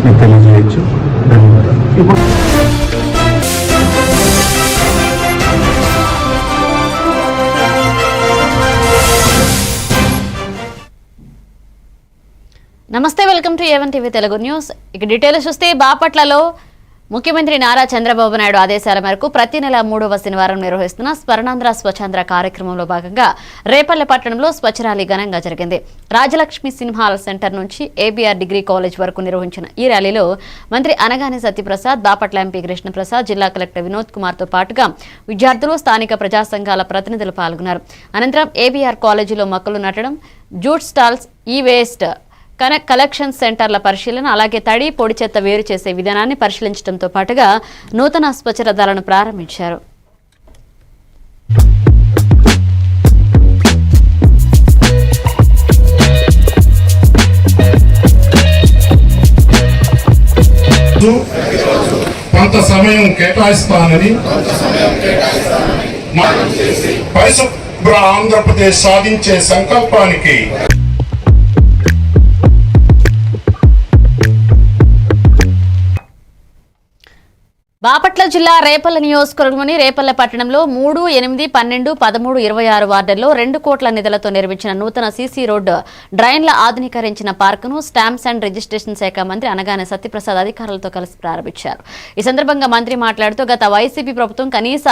మీకు తెలియజేయచ్చు. ధన్యవాదాలు. నమస్తే, welcome to A1 TV Telugu news. ఇక డీటెయిల్స్ చూస్తే బాపట్లలో ముఖ్యమంత్రి నారా చంద్రబాబు నాయుడు ఆదేశాల మేరకు ప్రతి నెల 3వ శనివారం నిర్వహిస్తున్న స్వర్ణాంధ్ర స్వచ్ఛాంధ్ర కార్యక్రమంలో భాగంగా రేపల్లె పట్టణంలో స్వచ్ఛ ర్యాలీ ఘనంగా జరిగింది. రాజలక్ష్మి సినిమా సెంటర్ నుంచి ఏబీఆర్ డిగ్రీ కాలేజ్ వరకు నిర్వహించిన ఈ ర్యాలీలో మంత్రి అనగాని సత్యప్రసాద్, బాపట్ల ఎంపీ కృష్ణప్రసాద్, జిల్లా కలెక్టర్ వినోద్ కుమార్తో పాటుగా విద్యార్థులు, స్థానిక ప్రజా సంఘాల ప్రతినిధులు పాల్గొన్నారు. అనంతరం ఏబీఆర్ కాలేజీలో మొక్కలు నాటడం, జూట్ స్టాల్స్, ఈ వేస్ట్ కలెక్షన్ సెంటర్ల పరిశీలన, అలాగే తడి పొడి చెత్త వేరు చేసే విధానాన్ని పరిశీలించడంతో పాటుగా నూతన స్వచ్ఛ రథాలను ప్రారంభించారు. కొంత సమయం కేటాయిస్తానని పరిశుభ్ర ఆంధ్రప్రదేశ్ సాధించే సంకల్పానికి బాపట్ల జిల్లా రేపల్లె నియోజకవర్గంలోని రేపల్లె పట్టణంలో 3, 8, 12, 13, 26 వార్డుల్లో 2 కోట్ల నిధులతో నిర్మించిన నూతన సీసీ రోడ్డు, డ్రైన్ల ఆధునీకరించిన పార్కును స్టాంప్స్ అండ్ రిజిస్ట్రేషన్ శాఖ మంత్రి అనగానే సత్యప్రసాద్ అధికారులతో కలిసి ప్రారంభించారు. ఈ సందర్భంగా మంత్రి మాట్లాడుతూ గత వైసీపీ ప్రభుత్వం కనీస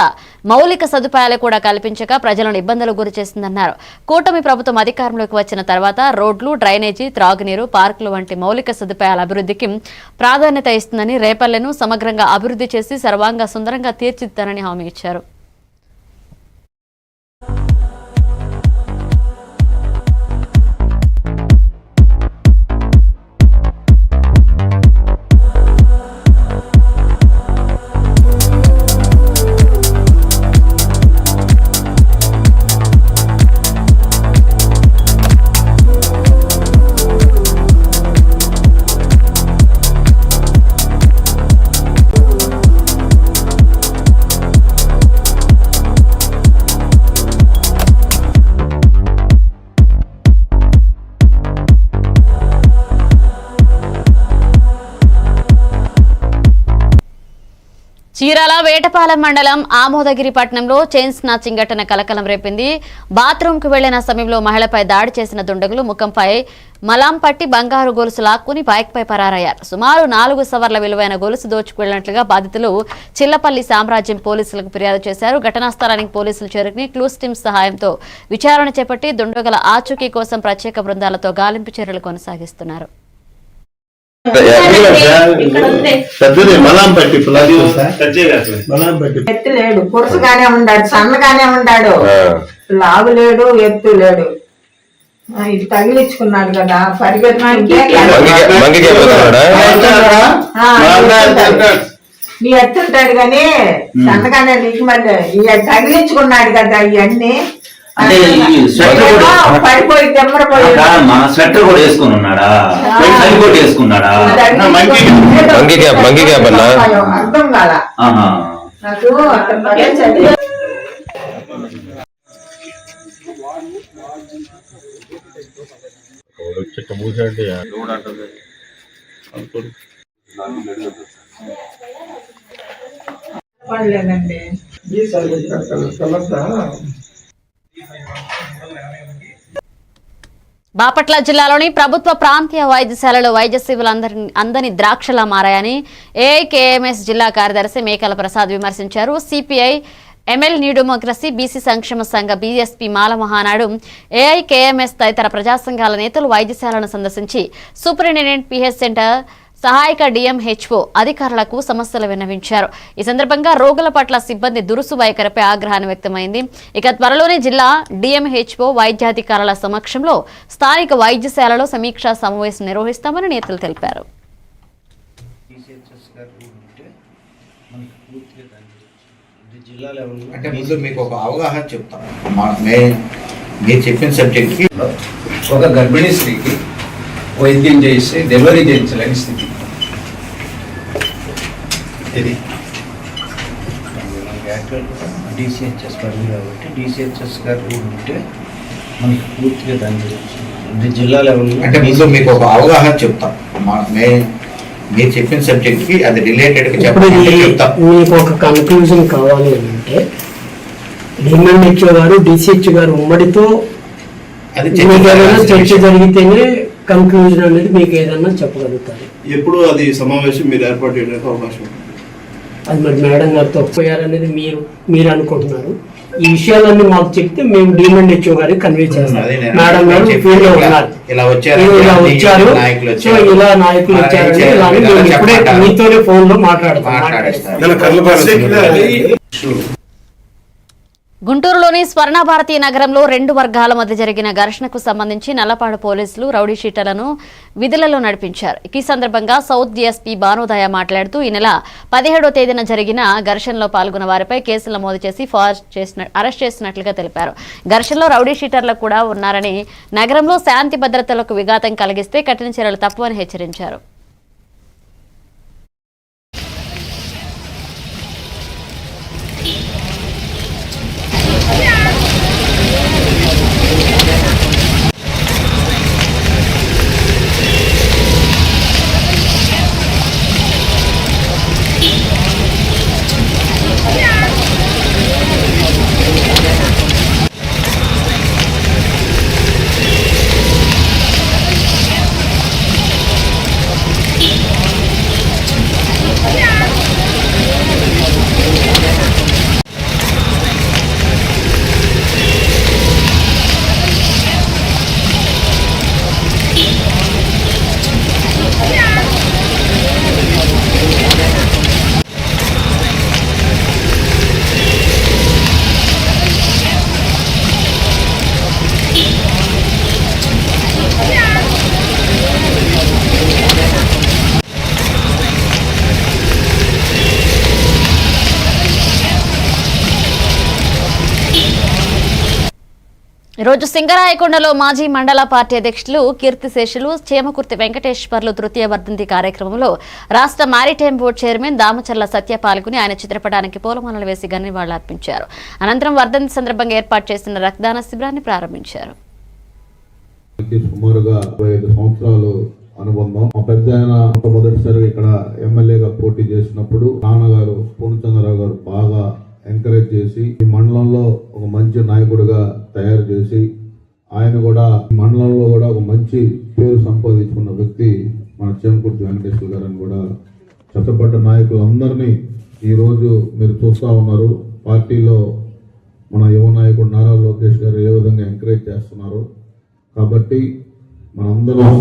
మౌలిక సదుపాయాలు కూడా కల్పించక ప్రజలను ఇబ్బందులకు గురిచేసిందన్నారు. కూటమి ప్రభుత్వం అధికారంలోకి వచ్చిన తర్వాత రోడ్లు, డ్రైనేజీ, త్రాగునీరు, పార్కులు వంటి మౌలిక సదుపాయాల అభివృద్ధికి ప్రాధాన్యత ఇస్తుందని, రేపల్లెను సమగ్రంగా అభివృద్ధి చేసి సర్వాంగ సుందరంగా తీర్చిదిద్దానని హామీ ఇచ్చారు. చీరాల వేటపాలెం మండలం ఆమోదగిరి పట్టణంలో చైన్ స్నాచింగ్ ఘటన కలకలం రేపింది. బాత్రూంకు వెళ్లిన సమయంలో మహిళపై దాడి చేసిన దుండగులు ముఖంపై మలాం పట్టి బంగారు గొలుసు లాక్కుని బైక్పై పరారయ్యారు. సుమారు 4 సవర్ల విలువైన గొలుసు దోచుకువెళ్లినట్లుగా బాధితులు చిల్లపల్లి సామ్రాజ్యం పోలీసులకు ఫిర్యాదు చేశారు. ఘటనా స్థలానికి పోలీసులు చేరుకుని క్లూస్ టీమ్ సహాయంతో విచారణ చేపట్టి దుండగుల ఆచూకీ కోసం ప్రత్యేక బృందాలతో గాలింపు చర్యలు కొనసాగిస్తున్నారు. ఎత్తు లేడు, పురుషుగానే ఉన్నాడు, సన్నగానే ఉన్నాడు, లావు లేడు, ఎత్తు లేడు. ఇది తగిలించుకున్నాడు కదా పరిగెత్తడానికి. నీ ఎత్తుంటాడు కానీ సన్నగానే నీకు మళ్ళీ తగిలించుకున్నాడు కదా ఇవన్నీ. పడిపోయి తెమ్మడిపోయి స్వెటర్ కూడా వేసుకుని ఉన్నాడా, వేసుకున్నాడా? అర్థం కాదా నాకు. పడలేదండి. బాపట్ల జిల్లాలోని ప్రభుత్వ ప్రాంతీయ వైద్యశాలలో వైద్య సేవలు అందని ద్రాక్షలా మారాయని ఏఐకేఎంఎస్ జిల్లా కార్యదర్శి మేకల ప్రసాద్ విమర్శించారు. CPI ML new democracy, BC సంక్షేమ సంఘ, బీఎస్పీ మాల మహానాడు, ఏఐకేఎంఎస్ తదితర ప్రజా సంఘాల నేతలు వైద్యశాలను సందర్శించి సూపరింటెండెంట్ పిహెచ్ సెంటర్, సహాయక డిఎంహెచ్ఓ అధికారులకు సమస్యలు విన్నవించారు. ఈ సందర్భంగా రోగుల పట్ల సిబ్బంది దురుసు వైఖరిపై ఆగ్రహాన్ని వ్యక్తమైంది. ఇక త్వరలోనే జిల్లా డిఎంహెచ్ఓ వైద్యాధికారుల సమక్షంలో స్థానిక వైద్యశాలలో సమీక్షా సమావేశం నిర్వహిస్తామని నేతలు తెలిపారు. అంటే ముందు మీకు ఒక అవగాహన చెప్తాను. మీరు చెప్పిన సబ్జెక్ట్కి ఒక గర్భిణీ స్త్రీకి వైద్యం చేసి డెలివరీ చేయించలేని స్థితి ఇది. డిసిహెచ్ఎస్ పరిధి కాబట్టి డిసిహెచ్ఎస్ గారు ఉంటే మనకి పూర్తిగా దాని గురించి జిల్లా లెవెల్ అంటే ముందు మీకు ఒక అవగాహన చెప్తాం. మీరు చెప్పిన సబ్జెక్ట్ కి అది రిలేటెడ్ గా ఇప్పుడు చెప్పండి ఇది చెప్తా. మీకు ఒక కన్క్లూజన్ కావాలి అని అంటే డిఎంఎన్హెచ్ఓ గారు డిసిహెచ్ గారు ఉమ్మడితో అది మీకు ఏదైనా చర్చ విషయం. జరిగితేనే కన్క్లూజన్ అనేది మీకు ఏదైనా చెప్పగలుగుతారు. ఎప్పుడు అది సమావేశం మీరు ఏర్పాటు చేయడానికి అవకాశం ఉంది? అది మరి మేడం గారితో పోయారనేది మీరు అనుకుంటున్నారు. ఈ విషయాలన్నీ మాకు చెప్తే మేము డిఎంఎన్హెచ్ఓ గారికి కన్వే చేస్తాం. అదే నేను మేడం గారు ఫీల్డ్ లో ఉన్నారు, ఇలా వచ్చారు, ఇలా వచ్చారు, నాయకులు సో వచ్చారు, ఇలా నాయకులు వచ్చారని ఇలానే మేము ఇప్పుడే మీతోనే ఫోన్ లో మాట్లాడతాం. గుంటూరులోని స్వర్ణభారతి నగరంలో 2 వర్గాల మధ్య జరిగిన ఘర్షణకు సంబంధించి నల్లపాడు పోలీసులు రౌడీ షీటర్లను విధులలో నడిపించారు. ఈ సందర్భంగా సౌత్ డీఎస్పీ భానుదయ మాట్లాడుతూ ఈ నెల 17వ తేదీన జరిగిన ఘర్షణలో పాల్గొన్న వారిపై కేసులు నమోదు చేసి అరెస్ట్ చేసినట్లుగా తెలిపారు. ఘర్షణలో రౌడీ షీటర్లు కూడా ఉన్నారని, నగరంలో శాంతి భద్రతలకు విఘాతం కలిగిస్తే కఠిన చర్యలు తప్పవని హెచ్చరించారు. ఈరోజు సింగరాయకొండలో మాజీ మండల పార్టీ అధ్యక్షులు కీర్తిశేషులు చేమకుర్తి వెంకటేశ్వర్లు తృతీయ వర్ధంతి కార్యక్రమంలో రాష్ట్ర మారిటైమ్ బోర్డు చైర్మన్ దామచర్ల సత్య పాల్గొని ఆయన చిత్రపటానికి పూలమాలలు వేసి ఘననివాళులర్పించారు. అనంతరం వర్ధంతి సందర్భంగా ఏర్పాటు చేసిన రక్తదాన శిబిరాన్ని ప్రారంభించారు. సుమారుగా 25 సంవత్సరాలు అనుబంధం. మా పెద్ద ఆయన మొట్టమొదటిసారిగా ఇక్కడ ఎమ్మెల్యేగా పోటీ చేసినప్పుడు నాన్నగారు పూర్ణచంద్రరావు గారు బాగా ఎంకరేజ్ చేసి ఈ మండలంలో ఒక మంచి నాయకుడిగా తయారు చేసి ఆయన కూడా మండలంలో కూడా ఒక మంచి పేరు సంపాదించుకున్న వ్యక్తి మన చేమకుర్తి వెంకటేశ్వర గారు అని కూడా చెప్పబడ్డ నాయకులందరినీ ఈ రోజు మీరు చూస్తా ఉన్నారు. పార్టీలో మన యువ నాయకుడు నారా లోకేష్ గారు ఏ విధంగా ఎంకరేజ్ చేస్తున్నారు. కాబట్టి మనందరం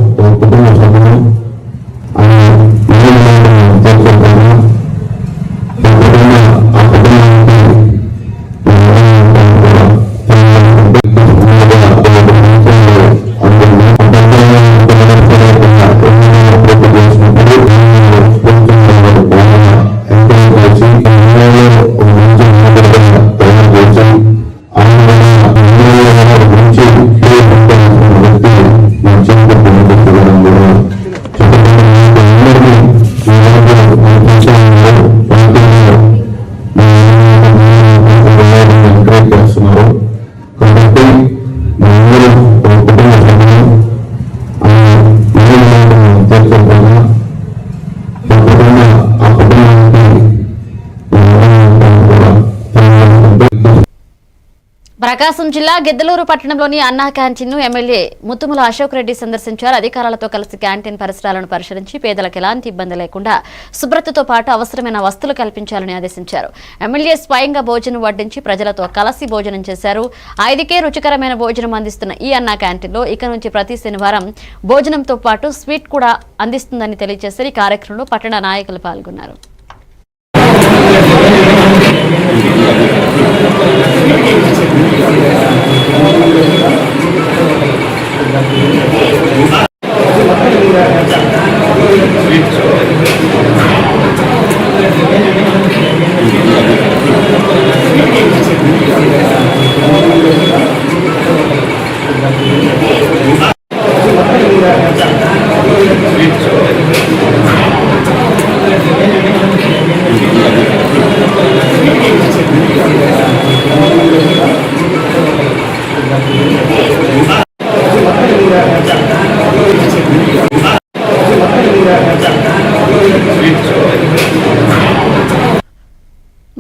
ప్రకాశం జిల్లా గిద్దలూరు పట్టణంలోని అన్నా క్యాంటీన్ ను ఎమ్మెల్యే ముత్తుముల అశోక్ రెడ్డి సందర్శించారు. అధికారులతో కలిసి క్యాంటీన్ పరిసరాలను పరిశీలించి పేదలకు ఎలాంటి ఇబ్బంది లేకుండా శుభ్రతతో పాటు అవసరమైన వస్తువులు కల్పించాలని ఆదేశించారు. ఎమ్మెల్యే స్వయంగా భోజనం వడ్డించి ప్రజలతో కలిసి భోజనం చేశారు. 5కే రుచికరమైన భోజనం అందిస్తున్న ఈ అన్నా క్యాంటీన్ లో ఇక నుంచి ప్రతి శనివారం భోజనంతో పాటు స్వీట్ కూడా అందిస్తుందని తెలియజేశారు. ఈ కార్యక్రమంలో పట్టణ నాయకులు పాల్గొన్నారు.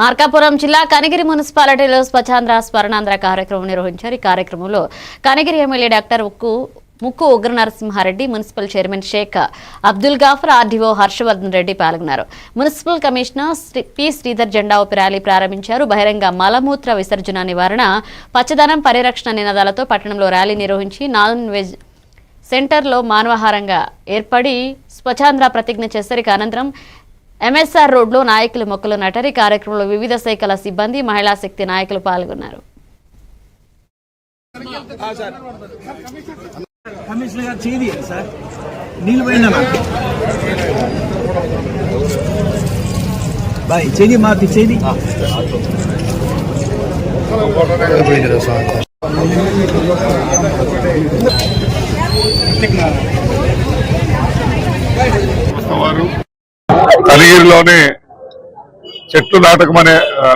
మార్కాపురం జిల్లా కనిగిరి మున్సిపాలిటీలో స్వచ్ఛాంధ్ర స్వర్ణాంధ్ర కార్యక్రమం నిర్వహించారు. ఈ కార్యక్రమంలో Kanigiri MLA doctor Mukku Ugra Narasimha Reddy, municipal chairman Sheikh Abdul Gafar, RDO Harshavardhan Reddy పాల్గొన్నారు. మున్సిపల్ కమిషనర్ పి శ్రీధర్ జెండా ఊపి ర్యాలీ ప్రారంభించారు. బహిరంగ మలమూత్ర విసర్జన నివారణ, పచ్చదనం పరిరక్షణ నినాదాలతో పట్టణంలో ర్యాలీ నిర్వహించి నాన్ వెజ్ సెంటర్లో మానవహారంగా ఏర్పడి స్వచ్ఛాంధ్ర ప్రతిజ్ఞ చేశారు. అనంతరం ఎంఎస్ఆర్ రోడ్లో నాయకులు మొక్కలు నాటారు. ఈ కార్యక్రమంలో వివిధ శాఖల సిబ్బంది, మహిళా శక్తి నాయకులు పాల్గొన్నారు. కనిగిరిలోనే చెట్లు నాటకం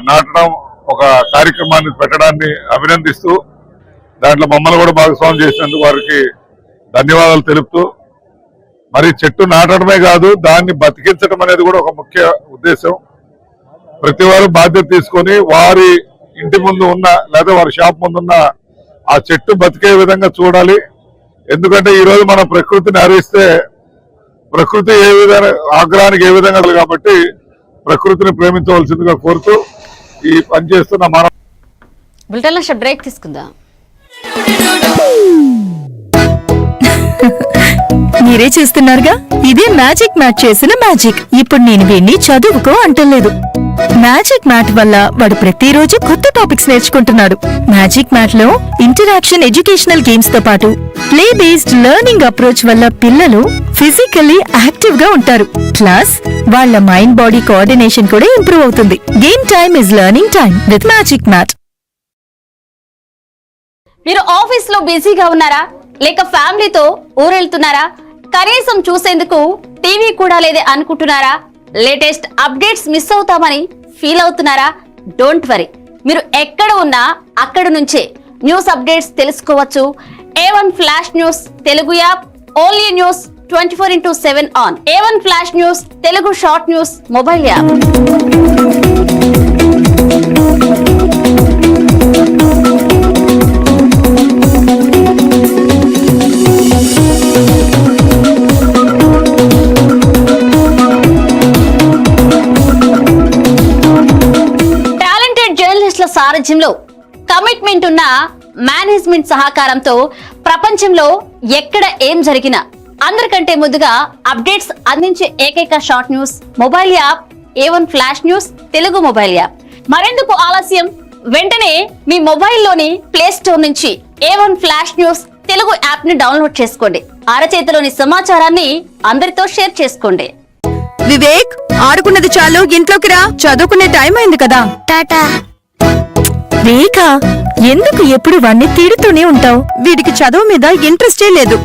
నాటడం ఒక కార్యక్రమాన్ని పెట్టడాన్ని అభినందిస్తూ దాంట్లో మమ్మల్ని కూడా భాగస్వామ్యం చేసినందుకు వారికి ధన్యవాదాలు తెలుపుతూ, మరి చెట్టు నాటడమే కాదు దాన్ని బతికించడం అనేది కూడా ఒక ముఖ్య ఉద్దేశం. ప్రతి వారు బాధ్యత తీసుకొని వారి ఇంటి ముందు ఉన్న లేదా వారి షాప్ ముందున్న ఆ చెట్టు బతికే విధంగా చూడాలి. ఎందుకంటే ఈరోజు మనం ప్రకృతిని హరిస్తే ప్రకృతి ఏ విధంగా ఆగ్రహానికి ఏ విధంగా కాబట్టి ప్రకృతిని ప్రేమించవలసిందిగా కోరుతూ ఈ పనిచేస్తున్న మనం బులెటిన్లో బ్రేక్ తీసుకుందాం. మీరే చూస్తున్నారుగా, ఇదే మ్యాజిక్ మ్యాట్ చేసిన మ్యాజిక్. ఇప్పుడు నేను వీణ్ణి చదువుకో అంటలేదు. మ్యాజిక్ మ్యాట్ వల్ల వాడు ప్రతిరోజు కొత్త టాపిక్స్ నేర్చుకుంటున్నాడు. మ్యాజిక్ మ్యాట్ లో ఇంటరాక్షన్ ఎడ్యుకేషనల్ గేమ్స్ తో పాటు ప్లే బేస్డ్ లెర్నింగ్ అప్రోచ్ వల్ల పిల్లలు ఫిజికల్లీ యాక్టివ్ గా ఉంటారు. ప్లస్ వాళ్ళ మైండ్ బాడీ కోఆర్డినేషన్ కూడా ఇంప్రూవ్ అవుతుంది. Game time is learning time with magic mat. మీరు ఆఫీస్ లో బిజీగా ఉన్నారా, లేక ఫ్యామిలీతో ఊరెళ్తున్నారా, కనీసం చూసేందుకు టీవీ కూడా లేదే అనుకుంటున్నారా, లేటెస్ట్ అప్డేట్స్ మిస్ అవుతామని ఫీల్ అవుతున్నారా? డోంట్ వరీ, మీరు ఎక్కడ ఉన్నా అక్కడ నుంచే న్యూస్ అప్డేట్స్ తెలుసుకోవచ్చు. A1 flash news Telugu app, only news 24/7 on. A1 flash news Telugu short news mobile app. సారథ్యంలో కమిట్మెంట్ ఉన్న మేనేజ్మెంట్ సహకారంతో ప్రపంచంలో ఎక్కడ ఏం జరిగినా అందరికంటే ముందుగా అప్డేట్స్ అందించే ఏకైక short news mobile app A1 flash news Telugu mobile app. మరెందుకు ఆలస్యం, వెంటనే మీ మొబైల్లోని ప్లే స్టోర్ నుంచి A1 flash news Telugu app ని డౌన్లోడ్ చేసుకోండి. అరచేతిలోని సమాచారాన్ని అందరితో షేర్ చేసుకోండి. వివేక్, ఆడుకున్నది చాలు, ఇంట్లోకి రా, చదువుకునే టైం అయింది కదా. టాటా. రేఖా, ఎందుకు ఎప్పుడు వాణ్ణి తిడుతూనే ఉంటావు? వీడికి చదువు మీద ఇంట్రెస్టే లేదు.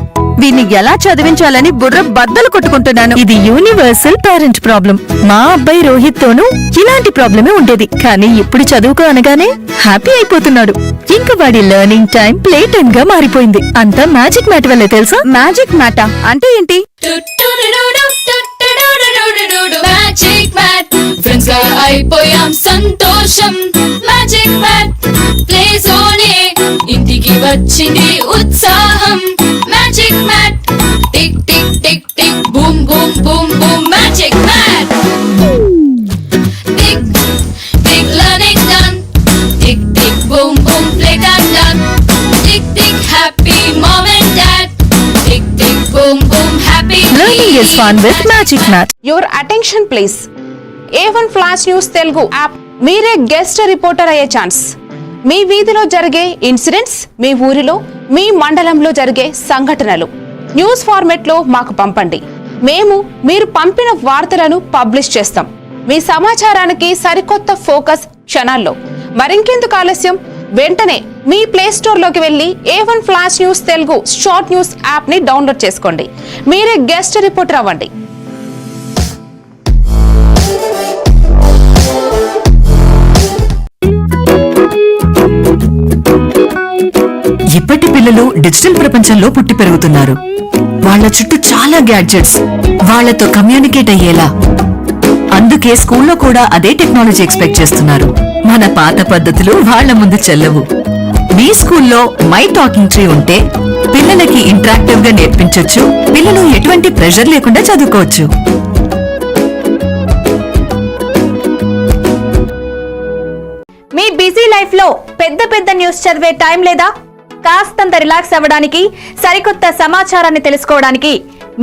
వీడిని ఎలా చదివించాలని బుర్ర బద్దలు కొట్టుకుంటున్నాను. ఇది యూనివర్సల్ పేరెంట్ ప్రాబ్లం. మా అబ్బాయి రోహిత్ తోనూ ఇలాంటి ప్రాబ్లమే ఉండేది, కానీ ఇప్పుడు చదువుకో అనగానే హ్యాపీ అయిపోతున్నాడు. ఇంకా వాడి లెర్నింగ్ టైం ప్లే టైం గా మారిపోయింది. అంతా మ్యాజిక్ మ్యాట్ వల్లే తెలుసా? మ్యాజిక్ మ్యాటా అంటే ఏంటి? మ్యాజిక్ మ్యాట్ ఫ్రెండ్స్ గా అయిపోయాం సంతోషం. మ్యాజిక్ మ్యాట్ ప్లే జోనే ఇంటికి వచ్చింది ఉత్సాహం. Magic mat tick tick tick tick boom boom boom boom. Magic mat tick tick learning done. Tick tick boom boom play time done. Tick tick happy mom and dad. Tick tick boom boom happy. Learning is fun with Magic Mat. Your attention please. A1 flash news Telugu app. మీరే guest reporter అయ్యే chance. మీ వీధిలో జరిగే incidents, మీ ఊరిలో, మీ మండలంలో జరిగే సంఘటనలు news format లో మాకు పంపండి. మేము మీరు పంపిన వార్తలను పబ్లిష్ చేస్తాం. మీ సమాచారానికి సరికొత్త ఫోకస్ క్షణాల్లో. మరింకెందుకు ఆలస్యం, వెంటనే మీ ప్లే స్టోర్ లోకి వెళ్లి A1 flash news Telugu short news app ని డౌన్లోడ్ చేసుకోండి. మీరే గెస్ట్ రిపోర్టర్ అవ్వండి. ఇప్పటి పిల్లలు డిజిటల్ ప్రపంచంలో పుట్టి పెరుగుతున్నారు. వాళ్ళ చుట్టూ చాలా గ్యాడ్జెట్స్. వాళ్ళతో కమ్యూనికేట్ అయ్యేలా అందుకే స్కూల్లో కూడా అదే టెక్నాలజీ ఎక్స్పెక్ట్ చేస్తున్నారు. మన పాత పద్ధతులు వాళ్ళ ముందు చెల్లవు. మీ స్కూల్లో మై టాకింగ్ ట్రీ ఉంటే పిల్లలకి ఇంటరాక్టివ్ గా నేర్పించొచ్చు. పిల్లలు ఎటువంటి ప్రెషర్ లేకుండా చదువుకోవచ్చు. మీ బిజీ లైఫ్ లో పెద్ద పెద్ద న్యూస్ చదివే టైం లేదా? కాస్తంత రిలాక్స్ అవ్వడానికి, సరికొత్త సమాచారాన్ని తెలుసుకోవడానికి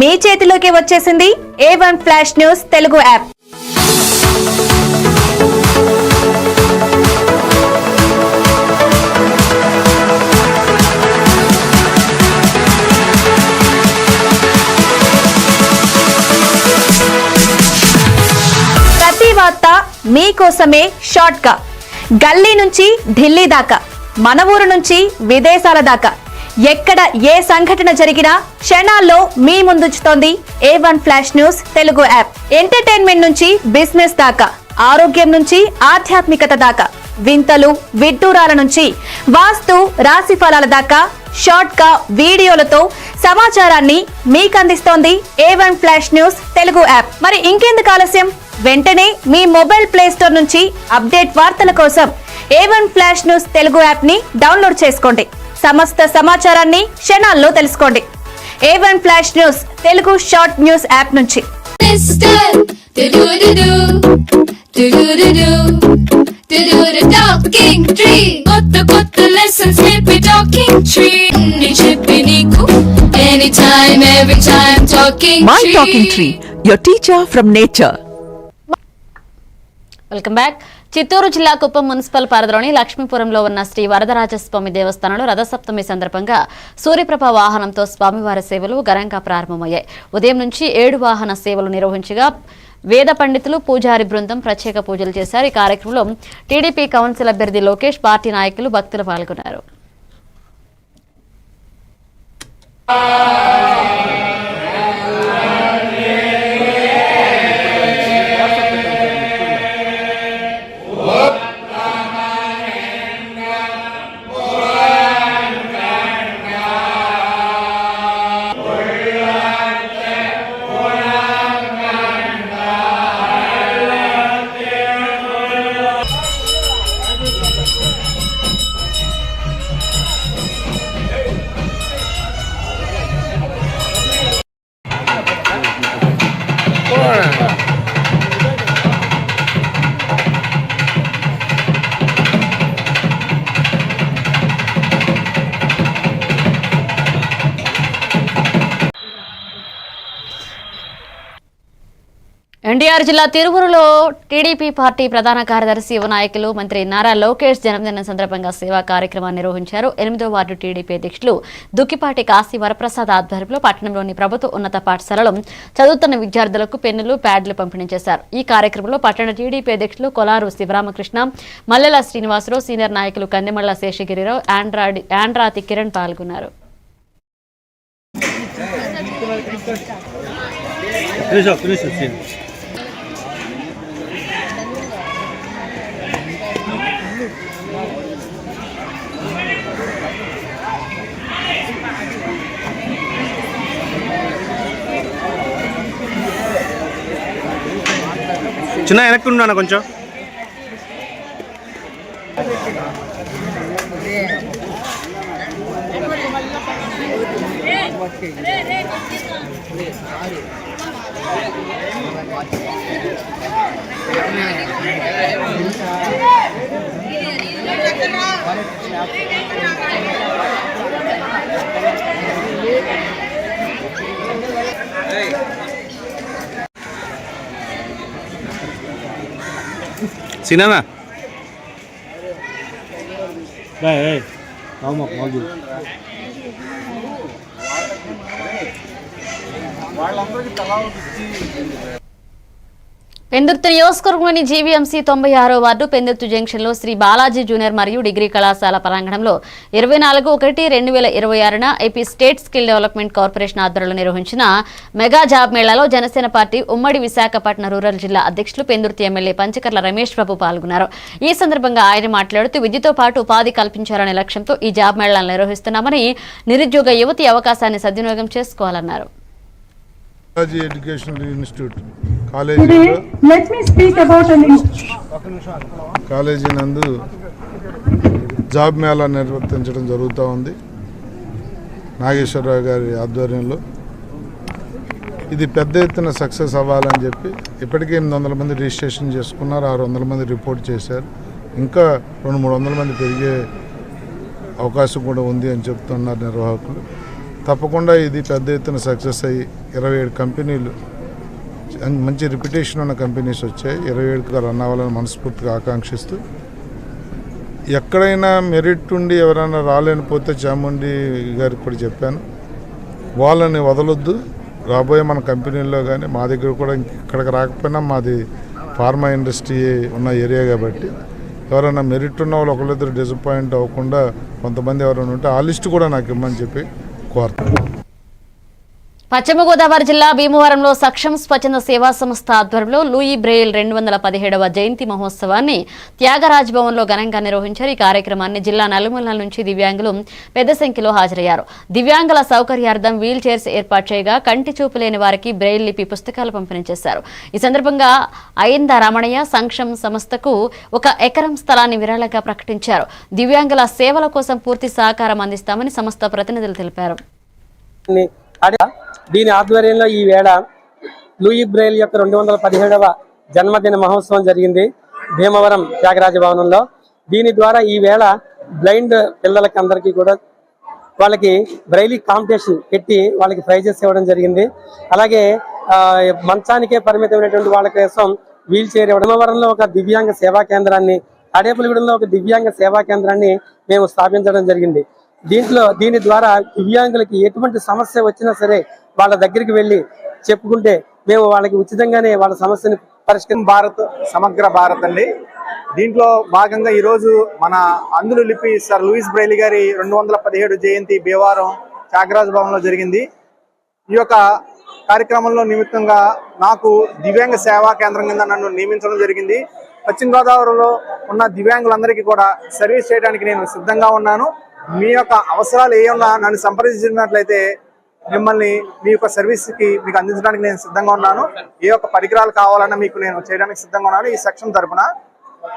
మీ చేతిలోకి వచ్చేసింది A1 flash news Telugu app. ప్రతి వార్త మీకోసమే షార్ట్ గా, గల్లీ నుంచి ఢిల్లీ దాకా, మన ఊరు నుంచి విదేశాల దాకా, ఎక్కడ ఏ సంఘటన జరిగినా క్షణాల్లో మీ ముందుంచుతోంది A1 flash news Telugu app. Entertainment నుంచి బిజినెస్ దాకా, ఆరోగ్యం నుంచి ఆధ్యాత్మికత దాకా, వింతలు విడ్డూరాల నుంచి వాస్తు రాశి ఫలాల దాకా షార్ట్ గా వీడియోలతో సమాచారాన్ని మీకు అందిస్తోంది A1 flash news Telugu app. మరి ఇంకెందుకు ఆలస్యం, వెంటనే మీ మొబైల్ ప్లే స్టోర్ నుంచి అప్డేట్ వార్తల కోసం A1 flash news Telugu app ని డౌన్లోడ్ చేసుకోండి. సమస్త సమాచారాన్ని క్షణాల్లో తెలుసుకోండి. A1 flash news Telugu short news app నుంచి. My talking tree, your teacher from nature. Welcome back. Chittoor జిల్లా కుప్పం మున్సిపల్ పరిధిలోని లక్ష్మీపురంలో ఉన్న శ్రీ వరదరాజస్వామి దేవస్థానంలో రథసప్తమి సందర్భంగా సూర్యప్రభ వాహనంతో స్వామివారి సేవలు ఘనంగా ప్రారంభమయ్యాయి. ఉదయం నుంచి 7 వాహన సేవలు నిర్వహించగా వేద పండితులు, పూజారి బృందం ప్రత్యేక పూజలు చేశారు. ఈ కార్యక్రమంలో టీడీపీ కౌన్సిల్ అభ్యర్థి లోకేష్, పార్టీ నాయకులు, భక్తులు పాల్గొన్నారు. ఎన్టీఆర్ జిల్లా తిరువురులో టీడీపీ పార్టీ ప్రధాన కార్యదర్శి, యువ నాయకులు, మంత్రి నారా లోకేష్ జన్మదినం సందర్భంగా సేవా కార్యక్రమాన్ని నిర్వహించారు. 8వ వార్డు టీడీపీ అధ్యక్షులు దుక్కిపాటి కాశీ వరప్రసాద్ ఆధ్వర్యంలో పట్టణంలోని ప్రభుత్వ ఉన్నత పాఠశాలలో చదువుతున్న విద్యార్థులకు పెన్నులు, ప్యాడ్లు పంపిణీ చేశారు. ఈ కార్యక్రమంలో పట్టణ టీడీపీ అధ్యక్షులు కొలారు శివరామకృష్ణ, మల్లెల శ్రీనివాసరావు, సీనియర్ నాయకులు కందిమళ్ల శేషగిరిరావు, ఆండ్రాతి కిరణ్ పాల్గొన్నారు. చిన్న వెనక్కున్నాను కొంచెం. సినానా పెందుర్తి నియోజకవర్గంలోని జీవీఎంసీ 96వ వార్డు పెందుర్తి జంక్షన్లో శ్రీ బాలాజీ జూనియర్ మరియు డిగ్రీ కళాశాల ప్రాంగణంలో 24/1/2026న AP state skill development corporation ఆధ్వర్యంలో నిర్వహించిన మెగా జాబ్ మేళాలో జనసేన పార్టీ ఉమ్మడి విశాఖపట్నం రూరల్ జిల్లా అధ్యక్షులు పెందుర్తి ఎమ్మెల్యే పంచకర్ల రమేష్ బాబు పాల్గొన్నారు. ఈ సందర్భంగా ఆయన మాట్లాడుతూ విద్యతో పాటు ఉపాధి కల్పించాలనే లక్ష్యంతో ఈ జాబ్ మేళాలను నిర్వహిస్తున్నామని, నిరుద్యోగ యువతి అవకాశాన్ని సద్వినియోగం చేసుకోవాలన్నారు. ఎడ్యుకేషనల్ ఇన్స్టిట్యూట్ కాలేజీ నందు జాబ్ మేళా నిర్వర్తించడం జరుగుతూ ఉంది నాగేశ్వరరావు గారి ఆధ్వర్యంలో. ఇది పెద్ద ఎత్తున సక్సెస్ అవ్వాలని చెప్పి ఇప్పటికే 800 మంది రిజిస్ట్రేషన్ చేసుకున్నారు, 600 మంది రిపోర్ట్ చేశారు. ఇంకా 200-300 మంది పెరిగే అవకాశం కూడా ఉంది అని చెప్తున్నారు నిర్వాహకులు. తప్పకుండా ఇది పెద్ద ఎత్తున సక్సెస్ అయ్యి 27 కంపెనీలు, మంచి రిప్యుటేషన్ ఉన్న కంపెనీస్ వచ్చాయి, 27గా రన్ అవ్వాలని మనస్ఫూర్తిగా ఆకాంక్షిస్తూ, ఎక్కడైనా మెరిట్ ఉండి ఎవరైనా రాలేనిపోతే చాముండి గారికి కూడా చెప్పాను, వాళ్ళని వదలొద్దు. రాబోయే మన కంపెనీల్లో కానీ మా దగ్గర కూడా ఇక్కడికి రాకపోయినా మాది ఫార్మా ఇండస్ట్రీ ఉన్న ఏరియా కాబట్టి ఎవరైనా మెరిట్ ఉన్న వాళ్ళు ఒకళ్ళిద్దరు డిసప్పాయింట్ అవ్వకుండా కొంతమంది ఎవరైనా ఉంటే ఆ లిస్ట్ కూడా నాకు ఇమ్మని చెప్పి కోరుతాను. పశ్చిమ గోదావరి జిల్లా భీమవరంలో సక్షం స్వచ్ఛంద సేవా సంస్థ ఆధ్వర్యంలో లూయి బ్రెయిల్ 217వ జయంతి మహోత్సవాన్ని త్యాగరాజ్ భవన్లో ఘనంగా నిర్వహించారు. ఈ కార్యక్రమాన్ని జిల్లా నలుమూలల నుంచి దివ్యాంగులు పెద్ద సంఖ్యలో హాజరయ్యారు. దివ్యాంగుల సౌకర్యార్థం వీల్ చైర్స్ ఏర్పాటు చేయగా కంటి చూపు లేని వారికి బ్రెయిల్ లిపి పుస్తకాలు పంపిణీ చేశారు. ఈ సందర్భంగా అయింద రమణయ్య సంక్షం సంస్థకు 1 ఎకరం స్థలాన్ని విరాళంగా ప్రకటించారు. దివ్యాంగుల సేవల కోసం పూర్తి సహకారం అందిస్తామని సంస్థ ప్రతినిధులు తెలిపారు. దీని ఆధ్వర్యంలో ఈ వేళ లూయి బ్రెయిల్ యొక్క 217వ జన్మదిన మహోత్సవం జరిగింది భీమవరం త్యాగరాజ భవనంలో. దీని ద్వారా ఈ వేళ బ్లైండ్ పిల్లలకి అందరికీ కూడా వాళ్ళకి బ్రెయిలీ కాంపిటీషన్ పెట్టి వాళ్ళకి ప్రైజెస్ ఇవ్వడం జరిగింది. అలాగే మంచానికే పరిమితమైనటువంటి వాళ్ళ కోసం వీల్ చైర్ ఇవ్వడం. భీమవరంలో ఒక దివ్యాంగ సేవా కేంద్రాన్ని, తాడేపల్లిగూడెంలో ఒక దివ్యాంగ సేవా కేంద్రాన్ని మేము స్థాపించడం జరిగింది. దీని ద్వారా దివ్యాంగులకి ఎటువంటి సమస్య వచ్చినా సరే వాళ్ళ దగ్గరికి వెళ్ళి చెప్పుకుంటే మేము వాళ్ళకి ఉచితంగానే వాళ్ళ సమస్యని పరిష్కరించాం. భారత్ సమగ్ర భారత్ అండి. దీంట్లో భాగంగా ఈరోజు మన అందులు లిపి సర్ లూయిస్ బ్రెయిలీ గారి 217 జయంతి భీమవరం త్యాగరాజ్ భవన్లో జరిగింది. ఈ యొక్క కార్యక్రమంలో నిమిత్తంగా నాకు దివ్యాంగ సేవా కేంద్రం కింద నన్ను నియమించడం జరిగింది. పశ్చిమ గోదావరిలో ఉన్న దివ్యాంగులందరికీ కూడా సర్వీస్ చేయడానికి నేను సిద్ధంగా ఉన్నాను. మీ యొక్క అవసరాలు ఏమన్నా నన్ను సంప్రదించినట్లయితే మిమ్మల్ని మీ యొక్క సర్వీస్కి మీకు అందించడానికి నేను సిద్ధంగా ఉన్నాను. ఏ యొక్క పరికరాలు కావాలన్నా మీకు నేను చేయడానికి సిద్ధంగా ఉన్నాను. ఈ సెక్షన్ తరఫున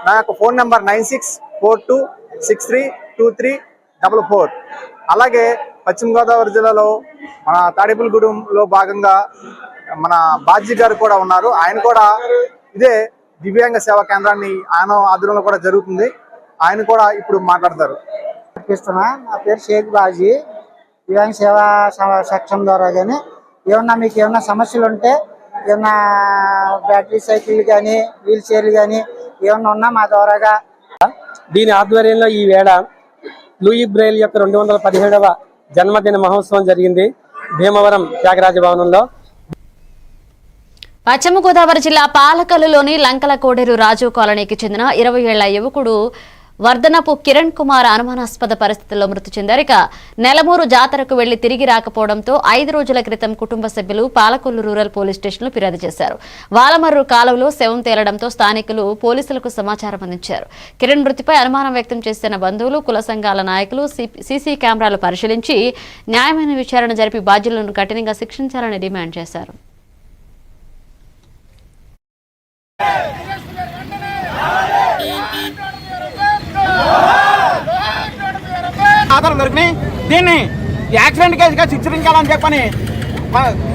నా యొక్క ఫోన్ నెంబర్ 9642632344. అలాగే పశ్చిమ గోదావరి జిల్లాలో మన తాడేపల్లిగూడెంలో భాగంగా మన బాజీ గారు కూడా ఉన్నారు. ఆయన కూడా ఇదే దివ్యాంగ సేవా కేంద్రాన్ని ఆయన ఆధ్వర్యంలో కూడా జరుగుతుంది. ఆయన కూడా ఇప్పుడు మాట్లాడతారు. నా పేరు షేక్ బాజీ. దివ్యాంగ సేవా సెక్షన్ ద్వారా కానీ మీకు ఏమన్నా సమస్యలు ఉంటే, ఏమన్నా బ్యాటరీ సైకిల్ కానీ వీల్ చైర్లు కానీ ఏమన్నా ఉన్నా మా ద్వారాగా. దీని ఆధ్వర్యంలో ఈ వేళ లూయి బ్రెయిల్ యొక్క 217వ జన్మదిన మహోత్సవం జరిగింది భీమవరం త్యాగరాజ భవనంలో. పశ్చిమ గోదావరి జిల్లా పాలకల్లులోని లంకల కోడేరు రాజు కాలనీకి చెందిన 20 ఏళ్ల యువకుడు వర్ధనపు కిరణ్ కుమార్ అనుమానాస్పద పరిస్థితుల్లో మృతి చెందారు. ఇక నెలమూరు జాతరకు వెళ్లి తిరిగి రాకపోవడంతో 5 రోజుల క్రితం కుటుంబ సభ్యులు పాలకొల్లు రూరల్ పోలీస్ స్టేషన్లో ఫిర్యాదు చేశారు. వాలమర్రు కాలువలో శవం తేలడంతో స్థానికులు పోలీసులకు సమాచారం అందించారు. కిరణ్ మృతిపై అనుమానం వ్యక్తం చేసిన బంధువులు, కుల సంఘాల నాయకులు సీసీ కెమెరాలు పరిశీలించి న్యాయమైన విచారణ జరిపి బాధ్యులను కఠినంగా శిక్షించాలని డిమాండ్ చేశారు. ఆధారం దొరికినాయి. దీన్ని యాక్సిడెంట్ కేసుగా చిత్రించాలని చెప్పని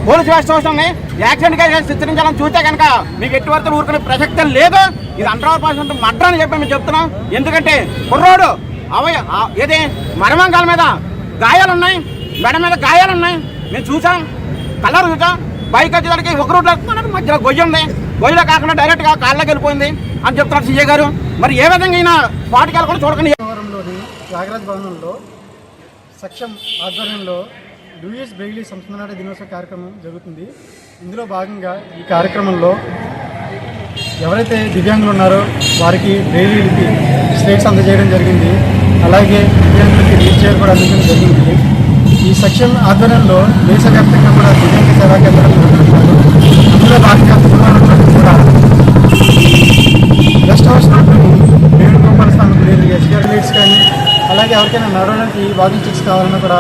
పోలీసు వ్యవస్థని యాక్సిడెంట్ కేసుగా చిత్రించాలని చూస్తే కనుక మీకు ఎటువంటి ఊరుకునే ప్రసక్తి లేదు. ఇది 100% మర్డర్ అని చెప్పి మేము చెప్తున్నాం. ఎందుకంటే కుర్రోడు ఏది మరమంగాల మీద గాయాలున్నాయి, మెడ మీద గాయాలున్నాయి. మేము చూసాం, కలర్ చూసాం. బైక్ వచ్చేదానికి ఒక రూట్లో మధ్యలో గొయ్యి ఉంది, గొయ్యిలో కాకుండా డైరెక్ట్గా కాళ్ళకి వెళ్ళిపోయింది అని చెప్తున్నారు సీఏ గారు. మరి ఏ విధంగా అయినా స్పాట్కి కూడా చూడకండి. త్యాగరాజ్ భవనంలో సక్షం ఆధ్వర్యంలో లూయిస్ బ్రెయిలీ సంస్మరణ దినోత్సవ కార్యక్రమం జరుగుతుంది. ఇందులో భాగంగా ఈ కార్యక్రమంలో ఎవరైతే దివ్యాంగులు ఉన్నారో వారికి బ్రెయిలీకి స్లేట్స్ అందజేయడం జరిగింది. అలాగే దివ్యాంగులకి వీల్ చైర్ కూడా అందించడం జరిగింది. ఈ సెక్షన్ ఆధ్వర్యంలో దేశవ్యాప్తంగా కూడా దివ్యాంగ సేవా కేంద్రాలు నిర్వహిస్తున్నారు. అందులో భాగంగా కూడా గెస్ట్ హౌస్ వేణుగోపాల స్వామి గుడి ఎస్ఆర్ లైట్స్ కానీ, అలాగే ఎవరికైనా నడవడానికి వాకింగ్ స్టిక్స్ కావాలన్నా కూడా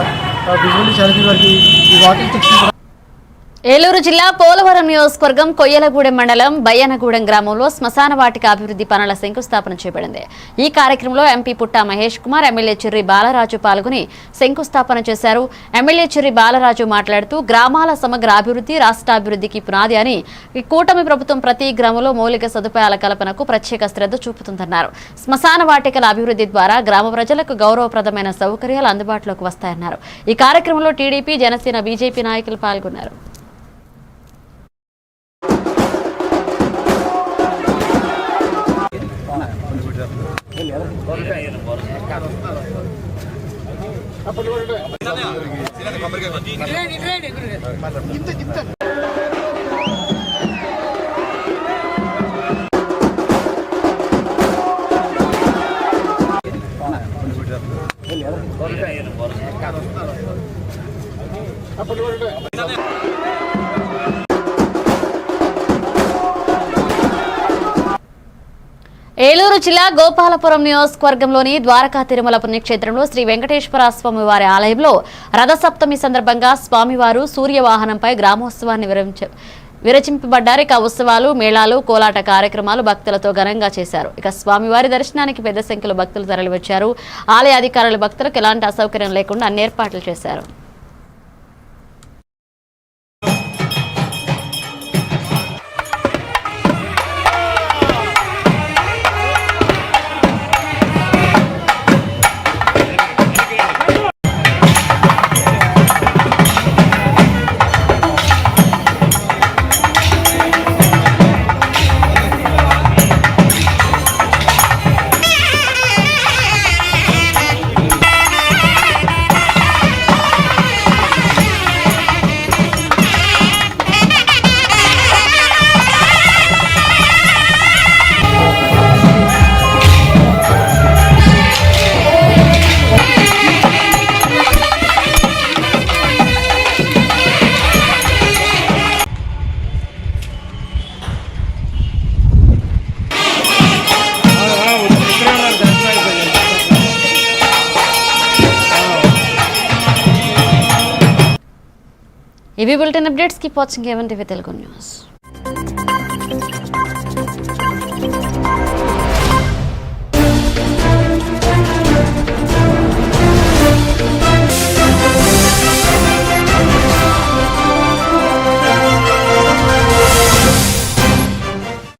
విజువల్లీ ఛాలెంజ్ వారికి ఈ వాకింగ్ స్టిక్స్ ఏలూరు జిల్లా పోలవరం నియోజకవర్గం కొయ్యలగూడెం మండలం బయ్యనగూడెం గ్రామంలో శ్మశాన వాటిక అభివృద్ధి పనుల శంకుస్థాపన చేయబడింది. ఈ కార్యక్రమంలో ఎంపీ పుట్టా మహేష్ కుమార్, ఎమ్మెల్యే చిర్రి బాలరాజు పాల్గొని శంకుస్థాపన చేశారు. ఎమ్మెల్యే చిర్రి బాలరాజు మాట్లాడుతూ గ్రామాల సమగ్ర అభివృద్ధి రాష్ట్రాభివృద్ధికి పునాది అని ఈ కూటమి ప్రభుత్వం ప్రతి గ్రామంలో మౌలిక సదుపాయాల కల్పనకు ప్రత్యేక శ్రద్ధ చూపుతుందన్నారు. శ్మశాన వాటికల అభివృద్ధి ద్వారా గ్రామ ప్రజలకు గౌరవప్రదమైన సౌకర్యాలు అందుబాటులోకి వస్తాయన్నారు. ఈ కార్యక్రమంలో టీడీపీ, జనసేన, బీజేపీ నాయకులు పాల్గొన్నారు. ఏలూరు జిల్లా గోపాలపురం నియోజకవర్గంలోని ద్వారకా తిరుమల పుణ్యక్షేత్రంలో శ్రీ వెంకటేశ్వర స్వామి వారి ఆలయంలో రథసప్తమి సందర్భంగా స్వామివారు సూర్యవాహనంపై గ్రామోత్సవాన్ని విరచింపబడ్డారు. ఇక ఉత్సవాలు, మేళాలు, కోలాట కార్యక్రమాలు భక్తులతో ఘనంగా చేశారు. ఇక స్వామివారి దర్శనానికి పెద్ద సంఖ్యలో భక్తులు తరలివచ్చారు. ఆలయ అధికారులు భక్తులకు ఎలాంటి అసౌకర్యం లేకుండా అన్ని ఏర్పాట్లు చేశారు. ఇవి bulletin updates. Keep watching A1 TV Telugu news.